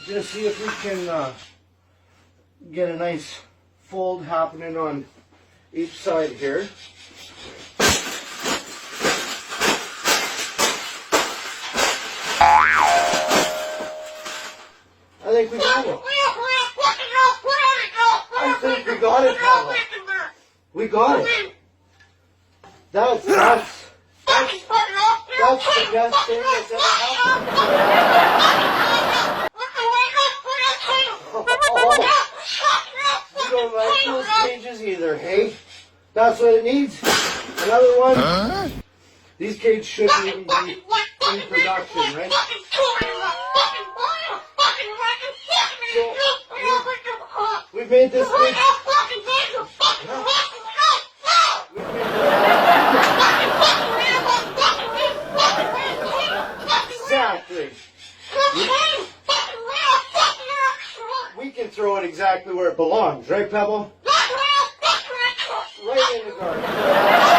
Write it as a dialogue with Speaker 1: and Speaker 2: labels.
Speaker 1: Just see if we can get a nice fold happening on each side here. I think we got it. I think we got it, Pavel. We got it. That's the best thing that's ever happened. You don't like those cages either, hey? That's what it needs. Another one. Huh? These cages shouldn't even be in production, right? So, we've made this big. Exactly. We can throw it exactly where it belongs, right, Pebble? Right in the garden.